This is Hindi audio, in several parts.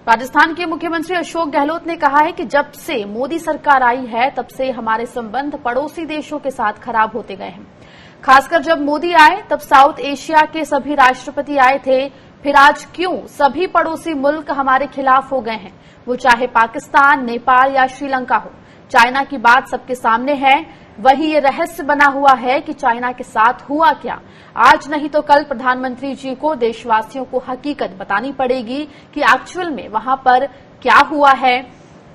राजस्थान के मुख्यमंत्री अशोक गहलोत ने कहा है कि जब से मोदी सरकार आई है तब से हमारे संबंध पड़ोसी देशों के साथ खराब होते गए हैं। खासकर जब मोदी आए तब साउथ एशिया के सभी राष्ट्रपति आए थे, फिर आज क्यों सभी पड़ोसी मुल्क हमारे खिलाफ हो गए हैं, वो चाहे पाकिस्तान, नेपाल या श्रीलंका हो। चाइना की बात सबके सामने है, वही ये रहस्य बना हुआ है कि चाइना के साथ हुआ क्या। आज नहीं तो कल प्रधानमंत्री जी को देशवासियों को हकीकत बतानी पड़ेगी कि एक्चुअल में वहां पर क्या हुआ है।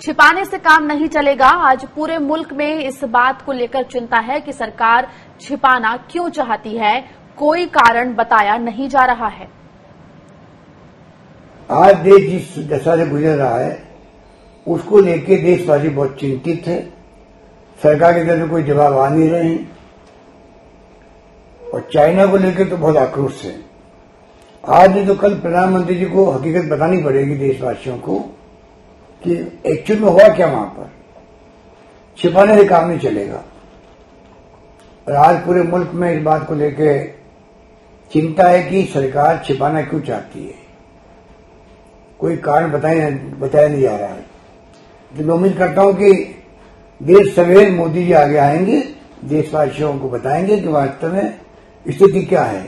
छिपाने से काम नहीं चलेगा। आज पूरे मुल्क में इस बात को लेकर चिंता है कि सरकार छिपाना क्यों चाहती है, कोई कारण बताया नहीं जा रहा है। आज देश जिस दशा से गुजर रहा है उसको लेकर देशवासी बहुत चिंतित है। सरकार की तरफ से कोई जवाब आ नहीं रहे हैं और चाइना को लेकर तो बहुत आक्रोश है। आज नहीं तो कल प्रधानमंत्री जी को हकीकत बतानी पड़ेगी देशवासियों को कि एक्चुअल में हुआ क्या वहां पर। छिपाने से काम नहीं चलेगा और आज पूरे मुल्क में इस बात को लेकर चिंता है कि सरकार छिपाना क्यों चाहती है। कोई कारण बताया नहीं जा रहा है। तो मैं उम्मीद करता हूं कि देश सवेरे मोदी जी आगे आएंगे, देशवासियों को बताएंगे कि वास्तव में स्थिति क्या है।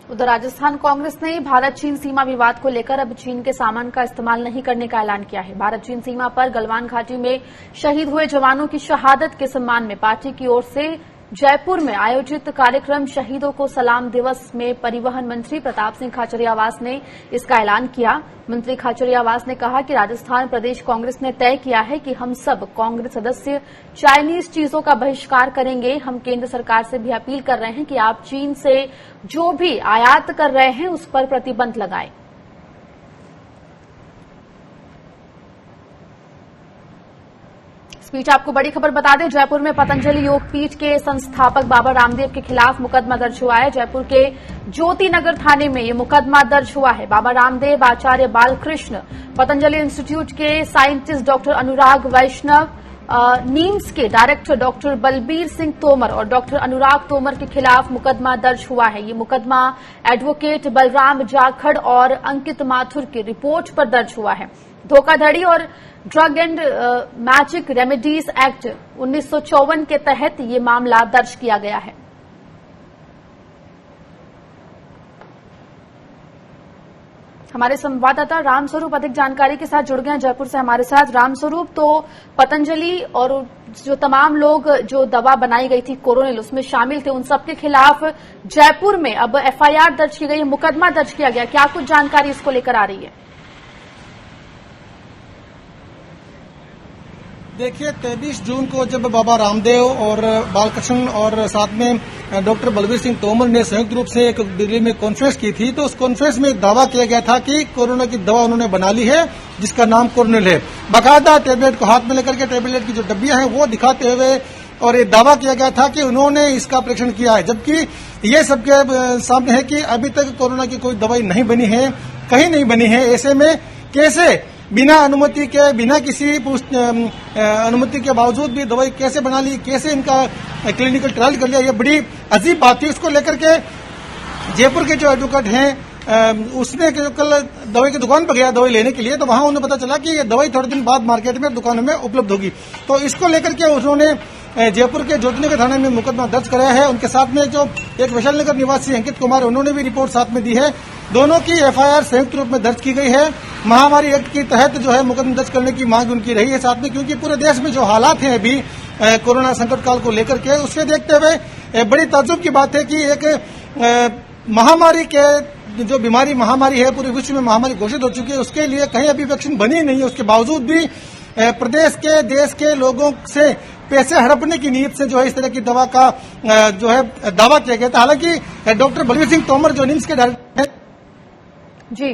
उधर राजस्थान कांग्रेस ने भारत चीन सीमा विवाद को लेकर अब चीन के सामान का इस्तेमाल नहीं करने का ऐलान किया है। भारत चीन सीमा पर गलवान घाटी में शहीद हुए जवानों की शहादत के सम्मान में पार्टी की ओर से जयपुर में आयोजित कार्यक्रम शहीदों को सलाम दिवस में परिवहन मंत्री प्रताप सिंह खाचरियावास ने इसका ऐलान किया। मंत्री खाचरियावास ने कहा कि राजस्थान प्रदेश कांग्रेस ने तय किया है कि हम सब कांग्रेस सदस्य चाइनीज चीजों का बहिष्कार करेंगे। हम केंद्र सरकार से भी अपील कर रहे हैं कि आप चीन से जो भी आयात कर रहे हैं उस पर प्रतिबंध लगाएं। इस बीच आपको बड़ी खबर बता दें, जयपुर में पतंजलि योग पीठ के संस्थापक बाबा रामदेव के खिलाफ मुकदमा दर्ज हुआ है। जयपुर के ज्योति नगर थाने में ये मुकदमा दर्ज हुआ है। बाबा रामदेव, आचार्य बालकृष्ण, पतंजलि इंस्टीट्यूट के साइंटिस्ट डॉक्टर अनुराग वैष्णव, नीम्स के डायरेक्टर डॉक्टर बलबीर सिंह तोमर और डॉक्टर अनुराग तोमर के खिलाफ मुकदमा दर्ज हुआ है। ये मुकदमा एडवोकेट बलराम जाखड़ और अंकित माथुर की रिपोर्ट पर दर्ज हुआ है। धोखाधड़ी और drug and magic remedies act 1954 के तहत ये मामला दर्ज किया गया है। हमारे संवाददाता रामस्वरूप अधिक जानकारी के साथ जुड़ गए हैं जयपुर से हमारे साथ। रामस्वरूप, तो पतंजलि और जो तमाम लोग जो दवा बनाई गई थी कोरोनिल उसमें शामिल थे, उन सबके खिलाफ जयपुर में अब एफआईआर दर्ज की गई, मुकदमा दर्ज किया गया। क्या कुछ जानकारी इसको लेकर आ रही है? देखिए, 23 जून को जब बाबा रामदेव और बालकृष्ण और साथ में डॉक्टर बलबीर सिंह तोमर ने संयुक्त रूप से एक दिल्ली में कॉन्फ्रेंस की थी, तो उस कॉन्फ्रेंस में दावा किया गया था कि कोरोना की दवा उन्होंने बना ली है जिसका नाम कोरोनिल है। बाकायदा टेबलेट को हाथ में लेकर के टेबलेट की जो डब्बियां हैं वो दिखाते हुए और ये दावा किया गया था कि उन्होंने इसका परीक्षण किया है, जबकि ये सबके सामने है कि अभी तक कोरोना की कोई दवाई नहीं बनी है, कहीं नहीं बनी है। ऐसे में कैसे बिना अनुमति के, बिना किसी अनुमति के बावजूद भी दवाई कैसे बना ली, कैसे इनका क्लिनिकल ट्रायल कर लिया, ये बड़ी अजीब बात थी। इसको लेकर के जयपुर के जो एडवोकेट हैं उसने कल दवाई की दुकान पर गया दवाई लेने के लिए, तो वहां उन्हें पता चला कि ये दवाई थोड़े दिन बाद मार्केट में दुकानों में उपलब्ध होगी। तो इसको लेकर के उन्होंने जयपुर के ज्योतिनगर थाने में मुकदमा दर्ज कराया है। उनके साथ में जो एक वैशाली नगर निवासी अंकित कुमार, उन्होंने भी रिपोर्ट साथ में दी है। दोनों की एफआईआर संयुक्त रूप में दर्ज की गई है। महामारी एक्ट के तहत जो है मुकदमा दर्ज करने की मांग उनकी रही है साथ में, क्योंकि पूरे देश में जो हालात हैं अभी कोरोना संकट काल को लेकर के, उससे देखते हुए बड़ी ताज्जुब की बात है कि एक महामारी के जो बीमारी महामारी है पूरे विश्व में महामारी घोषित हो चुकी है, उसके लिए कहीं अभी वैक्सीन बनी नहीं है। उसके बावजूद भी प्रदेश के, देश के लोगों से पैसे हड़पने की नीयत से जो है इस तरह की दवा का जो है दावा किया गया था। हालांकि डॉक्टर बलबीर सिंह तोमर जो निम्स के डायरेक्टर जी,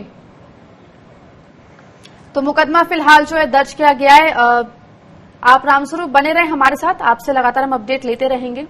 तो मुकदमा फिलहाल जो है दर्ज किया गया है। आप रामस्वरूप बने रहे हमारे साथ, आपसे लगातार हम अपडेट लेते रहेंगे।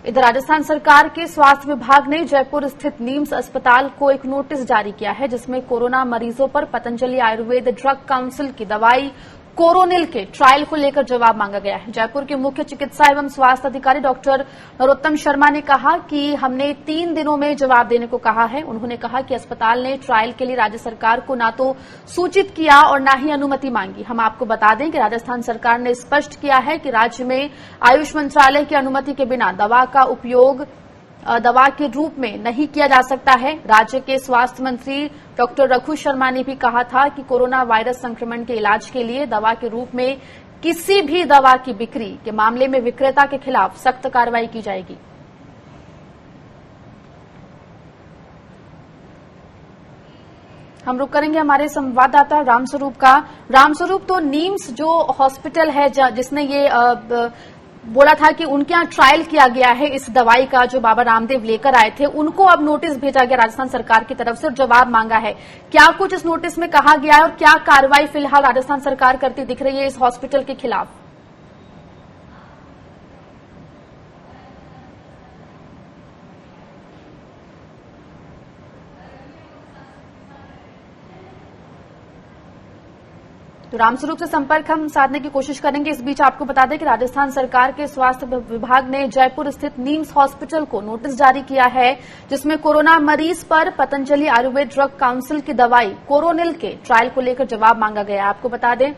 इधर राजस्थान सरकार के स्वास्थ्य विभाग ने जयपुर स्थित नीम्स अस्पताल को एक नोटिस जारी किया है, जिसमें कोरोना मरीजों पर पतंजलि आयुर्वेद ड्रग काउंसिल की दवाई कोरोनिल के ट्रायल को लेकर जवाब मांगा गया है। जयपुर के मुख्य चिकित्सा एवं स्वास्थ्य अधिकारी डॉक्टर नरोत्तम शर्मा ने कहा कि हमने 3 दिनों में जवाब देने को कहा है। उन्होंने कहा कि अस्पताल ने ट्रायल के लिए राज्य सरकार को न तो सूचित किया और न ही अनुमति मांगी। हम आपको बता दें कि राजस्थान सरकार ने स्पष्ट किया है कि राज्य में आयुष मंत्रालय की अनुमति के बिना दवा का उपयोग दवा के रूप में नहीं किया जा सकता है। राज्य के स्वास्थ्य मंत्री डॉक्टर रघु शर्मा ने भी कहा था कि कोरोना वायरस संक्रमण के इलाज के लिए दवा के रूप में किसी भी दवा की बिक्री के मामले में विक्रेता के खिलाफ सख्त कार्रवाई की जाएगी। हम रुक करेंगे हमारे संवाददाता रामस्वरूप का। रामस्वरूप, तो नीम्स जो हॉस्पिटल है जिसने ये बोला था कि उनके यहाँ ट्रायल किया गया है इस दवाई का जो बाबा रामदेव लेकर आए थे, उनको अब नोटिस भेजा गया राजस्थान सरकार की तरफ से और जवाब मांगा है। क्या कुछ इस नोटिस में कहा गया है और क्या कार्रवाई फिलहाल राजस्थान सरकार करती दिख रही है इस हॉस्पिटल के खिलाफ? तो रामस्वरूप से संपर्क हम साधने की कोशिश करेंगे। इस बीच आपको बता दें कि राजस्थान सरकार के स्वास्थ्य विभाग ने जयपुर स्थित नीम्स हॉस्पिटल को नोटिस जारी किया है, जिसमें कोरोना मरीज पर पतंजलि आयुर्वेद ड्रग काउंसिल की दवाई कोरोनिल के ट्रायल को लेकर जवाब मांगा गया है। आपको बता दें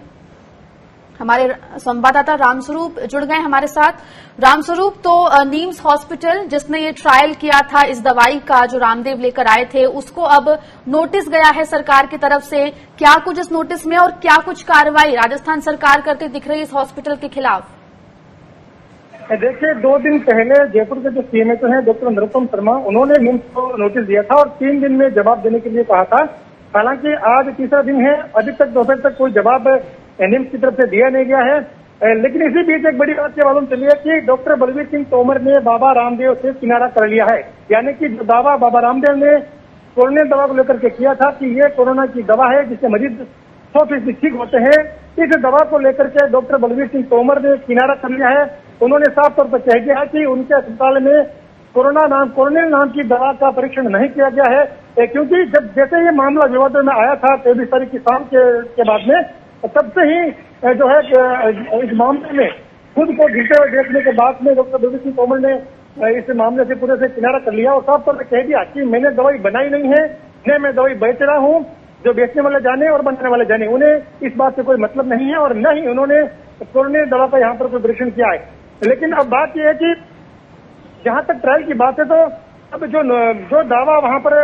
हमारे संवाददाता रामस्वरूप जुड़ गए हमारे साथ। रामस्वरूप, तो नीम्स हॉस्पिटल जिसने ये ट्रायल किया था इस दवाई का जो रामदेव लेकर आए थे, उसको अब नोटिस गया है सरकार की तरफ से। क्या कुछ इस नोटिस में और क्या कुछ कार्रवाई राजस्थान सरकार करती दिख रही है इस हॉस्पिटल के खिलाफ? देखिए, 2 दिन पहले जयपुर के जो सीएमएचओ हैं डॉक्टर नरोत्तम शर्मा, उन्होंने निम्स को नोटिस दिया था और 3 दिन में जवाब देने के लिए कहा था। हालांकि आज तीसरा दिन है, अभी तक दोपहर तक कोई जवाब निम्स की तरफ से दिया नहीं गया है। लेकिन इसी बीच एक बड़ी बात ये मालूम चली है कि डॉक्टर बलवीर सिंह तोमर ने बाबा रामदेव से किनारा कर लिया है। यानी कि जो दावा बाबा रामदेव ने कोरोना दवा को लेकर के किया था कि ये कोरोना की दवा है जिससे मरीज 100% ठीक होते हैं, इस दवा को लेकर के डॉक्टर बलवीर सिंह तोमर ने किनारा कर लिया है। उन्होंने साफ तौर पर कह दिया है कि उनके अस्पताल में कोरोनिल नाम की दवा का परीक्षण नहीं किया गया है, क्योंकि जब जैसे ये मामला विवाद में आया था 23 तारीख की शाम के बाद में, तब से ही जो है इस मामले में खुद को घिरते हुए देखने के बाद में डॉक्टर बलवीर सिंह तोमर ने इस मामले से पूरे से किनारा कर लिया और साफ तौर पर कह दिया कि मैंने दवाई बनाई नहीं है, न मैं दवाई बेच रहा हूं। जो बेचने वाले जाने और बनाने वाले जाने, उन्हें इस बात से कोई मतलब नहीं है और न ही उन्होंने कोरोना दवा का यहाँ पर कोई परीक्षण किया है। लेकिन अब बात यह है कि जहां तक ट्रायल की बात है, तो अब जो दावा वहां पर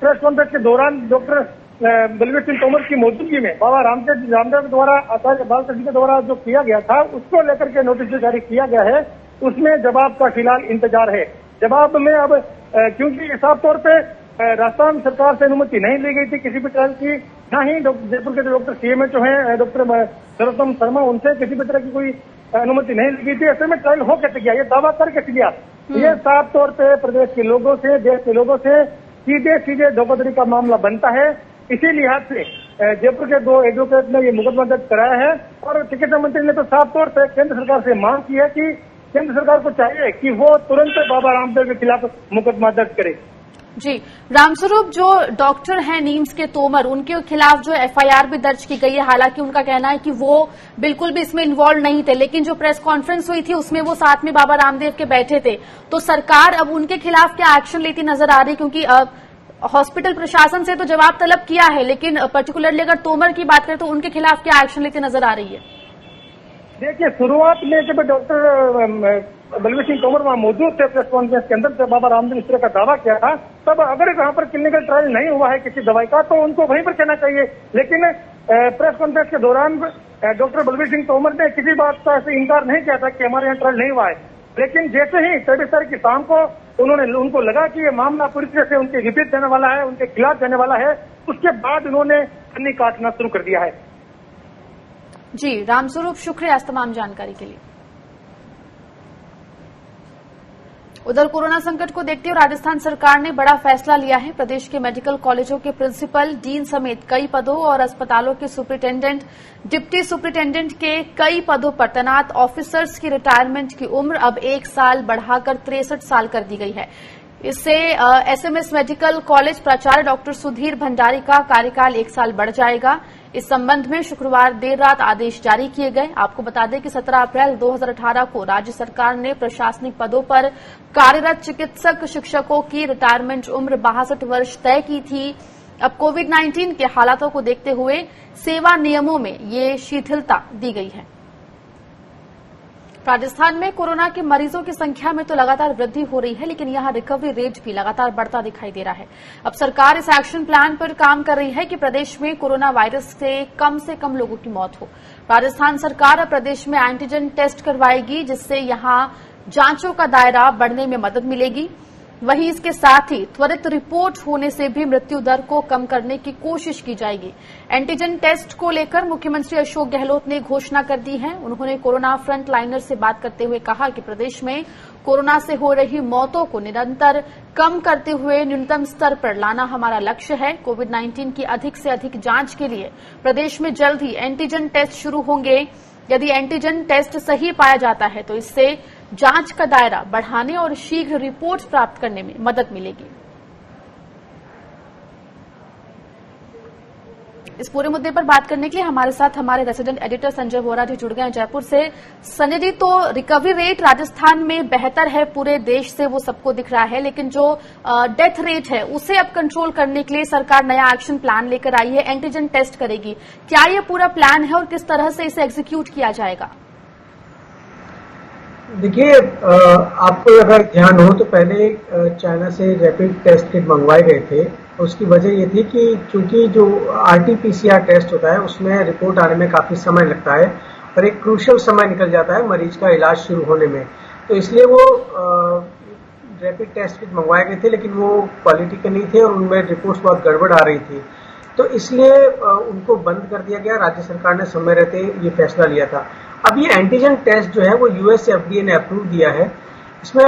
प्रेस कॉन्फ्रेंस के दौरान डॉक्टर बलवीर सिंह तोमर की मौजूदगी में बाबा रामदेव द्वारा आचार्य बालकृष्ण के द्वारा जो किया गया था, उसको लेकर के नोटिस जो जारी किया गया है, उसमें जवाब का फिलहाल इंतजार है। जवाब में अब क्योंकि साफ तौर पे राजस्थान सरकार से अनुमति नहीं ली गई थी किसी भी ट्रायल की, न ही जयपुर के जो डॉक्टर सीएमएचओ हैं डॉक्टर नरोत्तम शर्मा, उनसे किसी भी तरह की कोई अनुमति नहीं ली गई थी। ऐसे में ट्रायल हो कैसे गया, ये दावा कर कैसे गया? ये साफ तौर पे प्रदेश के लोगों से, देश के लोगों से सीधे धोखाधड़ी का मामला बनता है। इसी लिहाज से जयपुर के 2 एडवोकेट ने ये मुकदमा दर्ज कराया है और चिकित्सा मंत्री ने तो साफ तौर पर केंद्र सरकार से मांग की है कि केंद्र सरकार को चाहिए कि वो तुरंत बाबा रामदेव के खिलाफ मुकदमा दर्ज करे। जी रामस्वरूप, जो डॉक्टर हैं नीम्स के तोमर, उनके खिलाफ जो एफआईआर भी दर्ज की गई है। हालांकि उनका कहना है कि वो बिल्कुल भी इसमें इन्वॉल्व नहीं थे, लेकिन जो प्रेस कॉन्फ्रेंस हुई थी उसमें वो साथ में बाबा रामदेव के बैठे थे। तो सरकार अब उनके खिलाफ क्या एक्शन लेती नजर आ रही? क्योंकि हॉस्पिटल प्रशासन से तो जवाब तलब किया है, लेकिन पर्टिकुलरली अगर तोमर की बात करें तो उनके खिलाफ क्या एक्शन लेती नजर आ रही है? देखिए, शुरुआत में जब डॉक्टर बलवीर सिंह तोमर वहां मौजूद थे प्रेस कॉन्फ्रेंस के अंदर, जब बाबा रामदेव इस तरह का दावा किया था, तब अगर वहां पर क्लिनिकल ट्रायल नहीं हुआ है किसी दवाई का तो उनको वहीं पर कहना चाहिए। लेकिन प्रेस कॉन्फ्रेंस के दौरान डॉक्टर बलवीर सिंह तोमर ने किसी बात का ऐसे इनकार नहीं किया था कि हमारे यहाँ ट्रायल नहीं हुआ है। लेकिन जैसे ही 23 तारीख की शाम को उनको लगा कि ये मामला पूरी तरह से उनके विपरीत जाने वाला है, उनके खिलाफ जाने वाला है, उसके बाद उन्होंने अन्नी काटना शुरू कर दिया है। जी रामस्वरूप, शुक्रिया इस तमाम जानकारी के लिए। उधर कोरोना संकट को देखते हुए राजस्थान सरकार ने बड़ा फैसला लिया है। प्रदेश के मेडिकल कॉलेजों के प्रिंसिपल, डीन समेत कई पदों और अस्पतालों के सुपरिटेंडेंट, डिप्टी सुपरिटेंडेंट के कई पदों पर तैनात ऑफिसर्स की रिटायरमेंट की उम्र अब 1 साल बढ़ाकर 63 साल कर दी गई है। इससे एसएमएस मेडिकल कॉलेज प्राचार्य डॉक्टर सुधीर भंडारी का कार्यकाल 1 साल बढ़ जाएगा। इस संबंध में शुक्रवार देर रात आदेश जारी किए गए। आपको बता दें कि 17 अप्रैल 2018 को राज्य सरकार ने प्रशासनिक पदों पर कार्यरत चिकित्सक शिक्षकों की रिटायरमेंट उम्र 62 वर्ष तय की थी। अब कोविड-19 के हालातों को देखते हुए सेवा नियमों में ये शिथिलता दी गई है। राजस्थान में कोरोना के मरीजों की संख्या में तो लगातार वृद्धि हो रही है, लेकिन यहां रिकवरी रेट भी लगातार बढ़ता दिखाई दे रहा है। अब सरकार इस एक्शन प्लान पर काम कर रही है कि प्रदेश में कोरोना वायरस से कम लोगों की मौत हो। राजस्थान सरकार अब प्रदेश में एंटीजन टेस्ट करवाएगी, जिससे यहां जांचों का दायरा बढ़ने में मदद मिलेगी। वहीं इसके साथ ही त्वरित रिपोर्ट होने से भी मृत्यु दर को कम करने की कोशिश की जाएगी। एंटीजन टेस्ट को लेकर मुख्यमंत्री अशोक गहलोत ने घोषणा कर दी है। उन्होंने कोरोना फ्रंट लाइनर से बात करते हुए कहा कि प्रदेश में कोरोना से हो रही मौतों को निरंतर कम करते हुए न्यूनतम स्तर पर लाना हमारा लक्ष्य है। कोविड-19 की अधिक से अधिक जांच के लिए प्रदेश में जल्द ही एंटीजन टेस्ट शुरू होंगे। यदि एंटीजन टेस्ट सही पाया जाता है तो इससे जांच का दायरा बढ़ाने और शीघ्र रिपोर्ट प्राप्त करने में मदद मिलेगी। इस पूरे मुद्दे पर बात करने के लिए हमारे साथ हमारे रेसिडेंट एडिटर संजय वोरा जी जुड़ गए हैं जयपुर से। संजय जी, तो रिकवरी रेट राजस्थान में बेहतर है पूरे देश से, वो सबको दिख रहा है, लेकिन जो डेथ रेट है उसे अब कंट्रोल करने के लिए सरकार नया एक्शन प्लान लेकर आई है, एंटीजन टेस्ट करेगी। क्या ये पूरा प्लान है और किस तरह से इसे एग्जीक्यूट किया जाएगा? देखिए, आपको अगर ध्यान हो तो पहले चाइना से रैपिड टेस्ट किट मंगवाए गए थे। उसकी वजह ये थी कि चूंकि जो RT-PCR टेस्ट होता है उसमें रिपोर्ट आने में काफी समय लगता है और एक क्रूशियल समय निकल जाता है मरीज का इलाज शुरू होने में, तो इसलिए वो रैपिड टेस्ट किट मंगवाए गए थे, लेकिन वो क्वालिटी के नहीं थे और उनमें रिपोर्ट्स बहुत गड़बड़ आ रही थी, तो इसलिए उनको बंद कर दिया गया। राज्य सरकार ने समय रहते ये फैसला लिया था। अब ये एंटीजन टेस्ट जो है वो US FDA ने अप्रूव दिया है। इसमें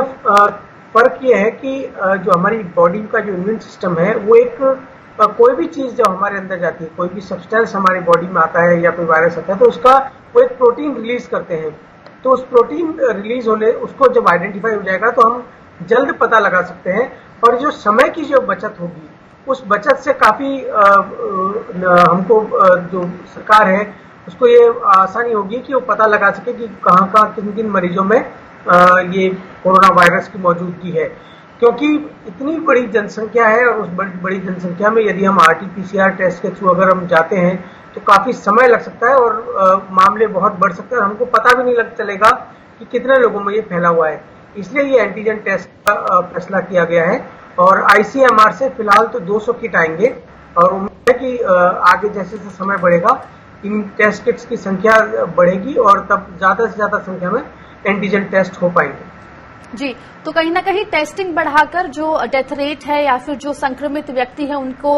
फर्क ये है कि जो हमारी बॉडी का जो इम्यून सिस्टम है वो एक कोई भी चीज जब हमारे अंदर जाती है, कोई भी सब्सटेंस हमारी बॉडी में आता है या कोई वायरस आता है, तो उसका वो एक प्रोटीन रिलीज करते हैं। तो उस प्रोटीन रिलीज होने उसको जब आइडेंटिफाई हो जाएगा तो हम जल्द पता लगा सकते हैं और जो समय की जो बचत होगी उस बचत से काफी हमको जो सरकार है उसको ये आसानी होगी कि वो पता लगा सके कि कहाँ किन मरीजों में ये कोरोना वायरस की मौजूदगी है, क्योंकि इतनी बड़ी जनसंख्या है और उस बड़ी जनसंख्या में यदि हम RT-PCR टेस्ट के थ्रू अगर हम जाते हैं तो काफी समय लग सकता है और मामले बहुत बढ़ सकते हैं और हमको पता भी नहीं चलेगा कि कितने लोगों में ये फैला हुआ है। इसलिए ये एंटीजन टेस्ट का फैसला किया गया है और ICMR से फिलहाल तो 200 किट आएंगे और उम्मीद है कि आगे जैसे जैसे समय बढ़ेगा इन टेस्ट किट्स की संख्या बढ़ेगी और तब ज्यादा से ज्यादा संख्या में एंटीजन टेस्ट हो पाएंगे। जी, तो कहीं ना कहीं टेस्टिंग बढ़ाकर जो डेथ रेट है या फिर जो संक्रमित व्यक्ति है उनको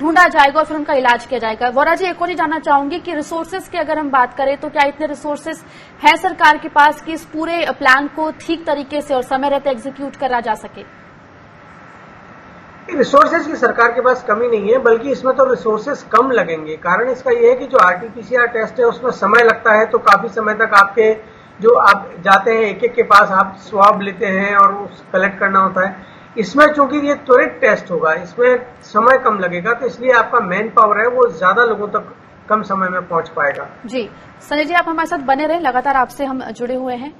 ढूंढा जाएगा और फिर उनका इलाज किया जाएगा। वोरा जी, एक और ही जानना चाहूंगी कि रिसोर्सेज की अगर हम बात करें तो क्या इतने रिसोर्सेज है सरकार के पास कि इस पूरे प्लान को ठीक तरीके से और समय रहते एग्जीक्यूट करा जा सके? रिसोर्सेज की सरकार के पास कमी नहीं है, बल्कि इसमें तो रिसोर्सेज कम लगेंगे। कारण इसका यह है कि जो RT-PCR टेस्ट है उसमें समय लगता है, तो काफी समय तक आपके जो आप जाते हैं एक के पास आप स्वाब लेते हैं और कलेक्ट करना होता है। इसमें चूंकि ये त्वरित टेस्ट होगा, इसमें समय कम लगेगा, तो इसलिए आपका मैन पावर है वो ज्यादा लोगों तक कम समय में पहुंच पाएगा। जी, संजय जी, आप हमारे साथ बने रहें, लगातार आपसे हम जुड़े हुए हैं।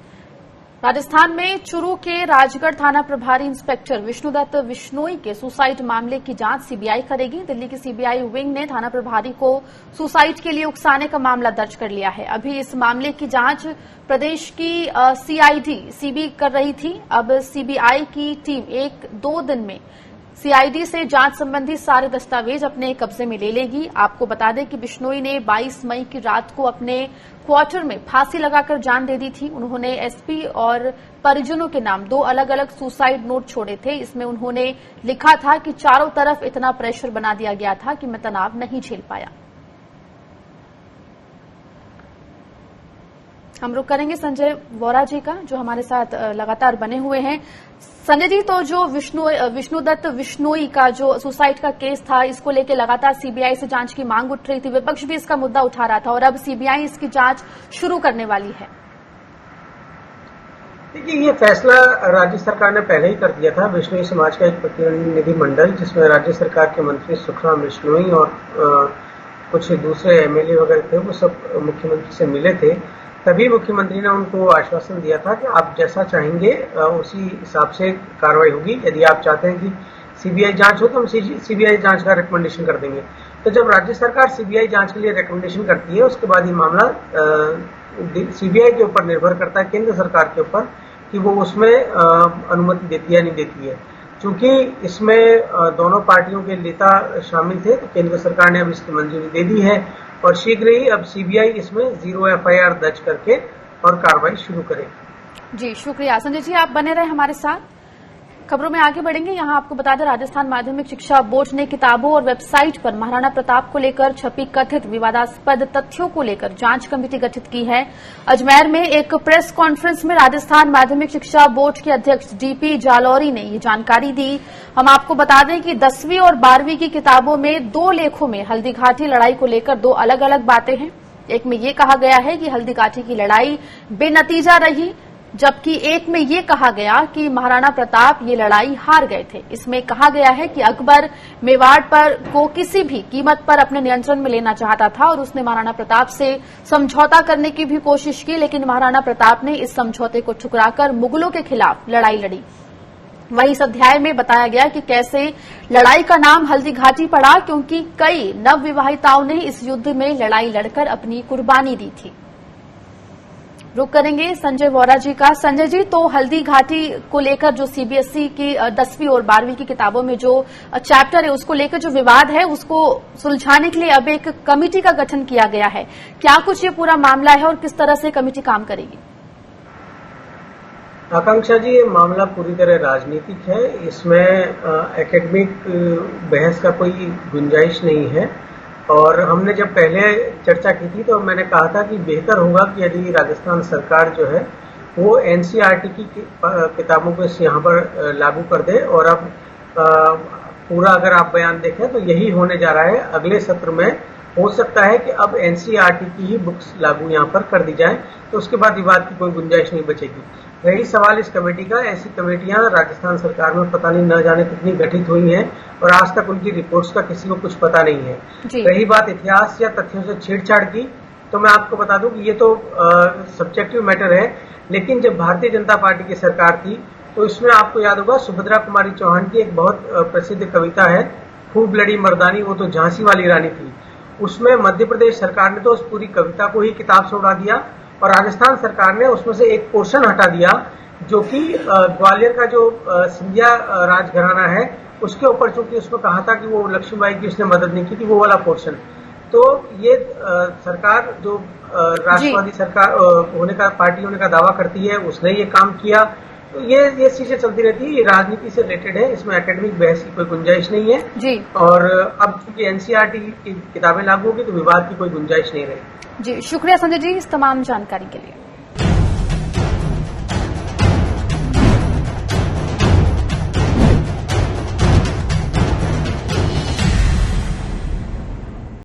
राजस्थान में चूरू के राजगढ़ थाना प्रभारी इंस्पेक्टर विष्णुदत्त विश्नोई के सुसाइड मामले की जांच सीबीआई करेगी। दिल्ली की सीबीआई विंग ने थाना प्रभारी को सुसाइड के लिए उकसाने का मामला दर्ज कर लिया है। अभी इस मामले की जांच प्रदेश की सीबी कर रही थी। अब सीबीआई की टीम 1-2 दिन में सीआईडी से जांच संबंधी सारे दस्तावेज अपने कब्जे में ले लेगी। आपको बता दें कि बिश्नोई ने 22 मई की रात को अपने क्वार्टर में फांसी लगाकर जान दे दी थी। उन्होंने एसपी और परिजनों के नाम 2 अलग अलग सुसाइड नोट छोड़े थे। इसमें उन्होंने लिखा था कि चारों तरफ इतना प्रेशर बना दिया गया था कि मैं तनाव नहीं झेल पाया। हम रुक करेंगे संजय वोरा जी का, जो हमारे साथ लगातार बने हुए हैं। संजय जी, तो जो विष्णुदत्त विश्नोई का जो सुसाइड का केस था, इसको लेकर लगातार सीबीआई से जांच की मांग उठ रही थी, विपक्ष भी इसका मुद्दा उठा रहा था और अब सीबीआई इसकी जांच शुरू करने वाली है। देखिए, ये फैसला राज्य सरकार ने पहले ही कर दिया था। विश्नोई समाज का एक प्रतिनिधि मंडल, जिसमें राज्य सरकार के मंत्री सुखराम विश्नोई और कुछ दूसरे एमएलए वगैरह थे, वो सब मुख्यमंत्री से मिले थे। तभी मुख्यमंत्री ने उनको आश्वासन दिया था कि आप जैसा चाहेंगे उसी हिसाब से कार्रवाई होगी। यदि आप चाहते हैं कि सीबीआई जांच हो तो हम सीबीआई जांच का रिकमेंडेशन कर देंगे। तो जब राज्य सरकार सीबीआई जांच के लिए रिकमेंडेशन करती है, उसके बाद ये मामला सीबीआई के ऊपर निर्भर करता है, केंद्र सरकार के ऊपर, कि वो उसमें अनुमति देती है या नहीं देती है। चूंकि इसमें दोनों पार्टियों के नेता शामिल थे, तो केंद्र सरकार ने अब इसकी मंजूरी दे दी है और शीघ्र ही अब सीबीआई इसमें 0 FIR दर्ज करके और कार्रवाई शुरू करेगी। जी, शुक्रिया संजय जी, आप बने रहे हमारे साथ। खबरों में आगे बढ़ेंगे। यहां आपको बता दें, राजस्थान माध्यमिक शिक्षा बोर्ड ने किताबों और वेबसाइट पर महाराणा प्रताप को लेकर छपी कथित विवादास्पद तथ्यों को लेकर जांच कमेटी गठित की है। अजमेर में एक प्रेस कॉन्फ्रेंस में राजस्थान माध्यमिक शिक्षा बोर्ड के अध्यक्ष DP जालौरी ने ये जानकारी दी। हम आपको बता दें कि 10वीं और 12वीं की किताबों में 2 लेखों में हल्दीघाटी लड़ाई को लेकर 2 अलग अलग बातें हैं। एक में ये कहा गया है कि हल्दीघाटी की लड़ाई बेनतीजा रही, जबकि एक में ये कहा गया कि महाराणा प्रताप ये लड़ाई हार गए थे। इसमें कहा गया है कि अकबर मेवाड़ पर को किसी भी कीमत पर अपने नियंत्रण में लेना चाहता था और उसने महाराणा प्रताप से समझौता करने की भी कोशिश की, लेकिन महाराणा प्रताप ने इस समझौते को ठुकराकर मुगलों के खिलाफ लड़ाई लड़ी। वहीं इस अध्याय में बताया गया कि कैसे लड़ाई का नाम हल्दीघाटी पड़ा, क्योंकि कई नवविवाहिताओं ने इस युद्ध में लड़ाई लड़कर अपनी कुर्बानी दी थी। रुक करेंगे संजय वोरा जी का। संजय जी, तो हल्दीघाटी को लेकर जो सीबीएसई की 10वीं और 12वीं की किताबों में जो चैप्टर है, उसको लेकर जो विवाद है, उसको सुलझाने के लिए अब एक कमेटी का गठन किया गया है। क्या कुछ ये पूरा मामला है और किस तरह से कमेटी काम करेगी? आकांक्षा जी, ये मामला पूरी तरह राजनीतिक है। इसमें एकेडमिक बहस का कोई गुंजाइश नहीं है। और हमने जब पहले चर्चा की थी तो मैंने कहा था कि बेहतर होगा कि यदि राजस्थान सरकार जो है वो एनसीईआरटी की किताबों को यहाँ पर लागू कर दे। और अब पूरा अगर आप बयान देखें तो यही होने जा रहा है। अगले सत्र में हो सकता है कि अब एनसीईआरटी की ही बुक्स लागू यहाँ पर कर दी जाए, तो उसके बाद विवाद की कोई गुंजाइश नहीं बचेगी। रही सवाल इस कमेटी का, ऐसी कमेटियां राजस्थान सरकार में पता नहीं न जाने कितनी गठित हुई हैं और आज तक उनकी रिपोर्ट्स का किसी को कुछ पता नहीं है। रही बात इतिहास या तथ्यों से छेड़छाड़ की, तो मैं आपको बता दूं कि ये तो सब्जेक्टिव मैटर है। लेकिन जब भारतीय जनता पार्टी की सरकार थी तो इसमें आपको याद होगा सुभद्रा कुमारी चौहान की एक बहुत प्रसिद्ध कविता है, खूब लड़ी मर्दानी वो तो झांसी वाली रानी थी। उसमें मध्य प्रदेश सरकार ने तो उस पूरी कविता को ही किताब से उड़ा दिया और राजस्थान सरकार ने उसमें से एक पोर्शन हटा दिया, जो कि ग्वालियर का जो सिंधिया राजघराना है उसके ऊपर, चूंकि उसमें कहा था कि वो लक्ष्मीबाई की उसने मदद नहीं की थी, वो वाला पोर्शन। तो ये सरकार जो राष्ट्रवादी सरकार होने का, पार्टी होने का दावा करती है, उसने ये काम किया। तो ये चीजें चलती रहती है, ये राजनीति से रिलेटेड है, इसमें एकेडमिक बहस की कोई गुंजाइश नहीं है जी। और अब चूंकि एनसीईआरटी की किताबें लागू होगी तो विवाद की कोई गुंजाइश नहीं रहेगी। जी, शुक्रिया संजय जी इस तमाम जानकारी के लिए।